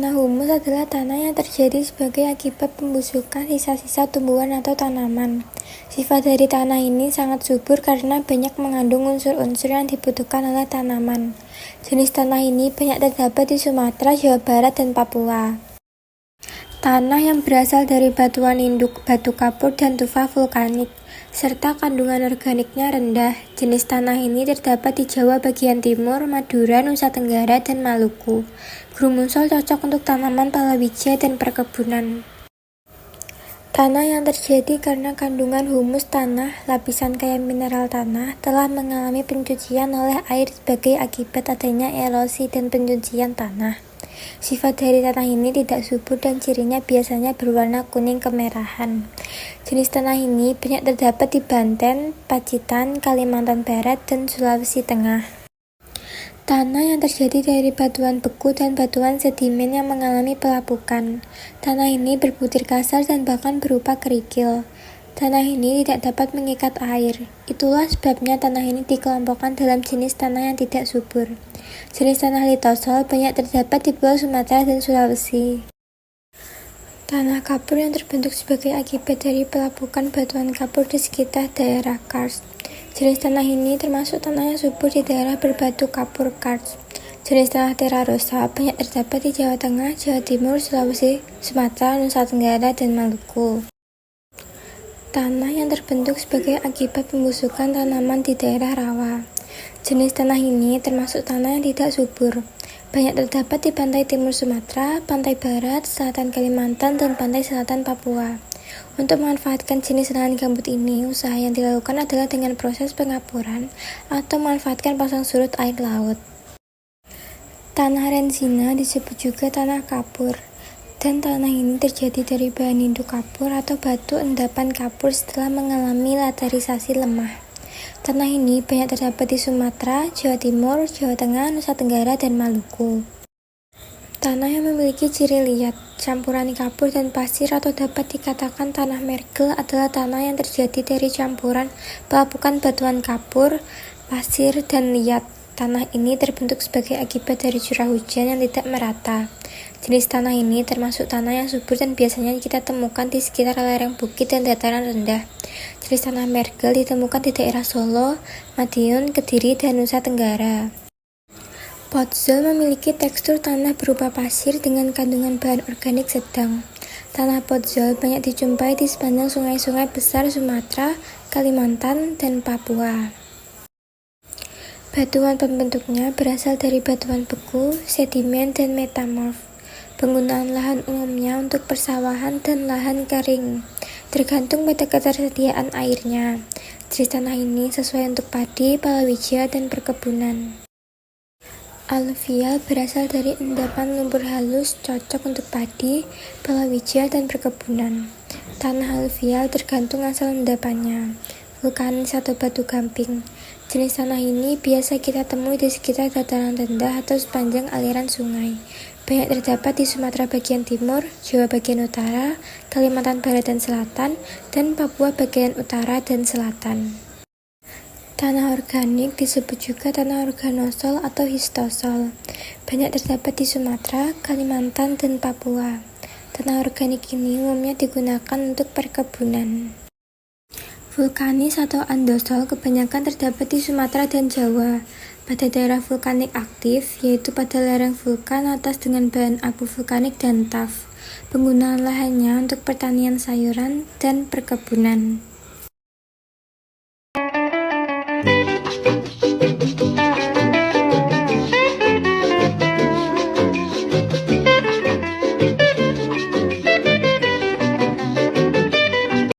Tanah humus adalah tanah yang terjadi sebagai akibat pembusukan sisa-sisa tumbuhan atau tanaman. Sifat dari tanah ini sangat subur karena banyak mengandung unsur-unsur yang dibutuhkan oleh tanaman. Jenis tanah ini banyak terdapat di Sumatera, Jawa Barat, dan Papua. Tanah yang berasal dari batuan induk, batu kapur, dan tufa vulkanik, serta kandungan organiknya rendah. Jenis tanah ini terdapat di Jawa bagian timur, Madura, Nusa Tenggara, dan Maluku. Grumunsol cocok untuk tanaman palawija dan perkebunan. Tanah yang terjadi karena kandungan humus tanah, lapisan kaya mineral tanah, telah mengalami pencucian oleh air sebagai akibat adanya erosi dan pencucian tanah. Sifat dari tanah ini tidak subur dan cirinya biasanya berwarna kuning kemerahan. Jenis tanah ini banyak terdapat di Banten, Pacitan, Kalimantan Barat, dan Sulawesi Tengah. Tanah yang terjadi dari batuan beku dan batuan sedimen yang mengalami pelapukan. Tanah ini berbutir kasar dan bahkan berupa kerikil. Tanah ini tidak dapat mengikat air. Itulah sebabnya tanah ini dikelompokkan dalam jenis tanah yang tidak subur. Jenis tanah litosol banyak terdapat di Pulau Sumatera dan Sulawesi. Tanah kapur yang terbentuk sebagai akibat dari pelapukan batuan kapur di sekitar daerah karst. Jenis tanah ini termasuk tanah yang subur di daerah berbatu kapur karst. Jenis tanah terra rosa banyak terdapat di Jawa Tengah, Jawa Timur, Sulawesi, Sumatera, Nusa Tenggara, dan Maluku. Tanah yang terbentuk sebagai akibat pembusukan tanaman di daerah rawa. Jenis tanah ini termasuk tanah yang tidak subur. Banyak terdapat di pantai timur Sumatera, pantai barat, selatan Kalimantan, dan pantai selatan Papua. Untuk memanfaatkan jenis lahan gambut ini, usaha yang dilakukan adalah dengan proses pengapuran atau memanfaatkan pasang surut air laut. Tanah rensina disebut juga tanah kapur. Dan tanah ini terjadi dari bahan induk kapur atau batu endapan kapur setelah mengalami laterisasi lemah. Tanah ini banyak terdapat di Sumatera, Jawa Timur, Jawa Tengah, Nusa Tenggara, dan Maluku. Tanah yang memiliki ciri liat, campuran kapur dan pasir atau dapat dikatakan tanah mergel adalah tanah yang terjadi dari campuran pelapukan batuan kapur, pasir, dan liat. Tanah ini terbentuk sebagai akibat dari curah hujan yang tidak merata. Jenis tanah ini termasuk tanah yang subur dan biasanya kita temukan di sekitar lereng bukit dan dataran rendah. Jenis tanah mergel ditemukan di daerah Solo, Madiun, Kediri, dan Nusa Tenggara. Podzol memiliki tekstur tanah berupa pasir dengan kandungan bahan organik sedang. Tanah podzol banyak dijumpai di sepanjang sungai-sungai besar Sumatera, Kalimantan, dan Papua. Batuan pembentuknya berasal dari batuan beku, sedimen, dan metamorf. Penggunaan lahan umumnya untuk persawahan dan lahan kering, tergantung pada ketersediaan airnya. Jenis tanah ini sesuai untuk padi, palawija, dan perkebunan. Aluvial berasal dari endapan lumpur halus, cocok untuk padi, palawija, dan perkebunan. Tanah aluvial tergantung asal endapannya, vulkanis atau batu gamping. Jenis tanah ini biasa kita temui di sekitar dataran rendah atau sepanjang aliran sungai. Banyak terdapat di Sumatera bagian timur, Jawa bagian utara, Kalimantan Barat dan Selatan, dan Papua bagian utara dan selatan. Tanah organik disebut juga tanah organosol atau histosol. Banyak terdapat di Sumatera, Kalimantan, dan Papua. Tanah organik ini umumnya digunakan untuk perkebunan. Vulkanis atau andosol kebanyakan terdapat di Sumatera dan Jawa. Pada daerah vulkanik aktif, yaitu pada lereng vulkan atas dengan bahan abu vulkanik dan taf. Penggunaan lahannya untuk pertanian sayuran dan perkebunan.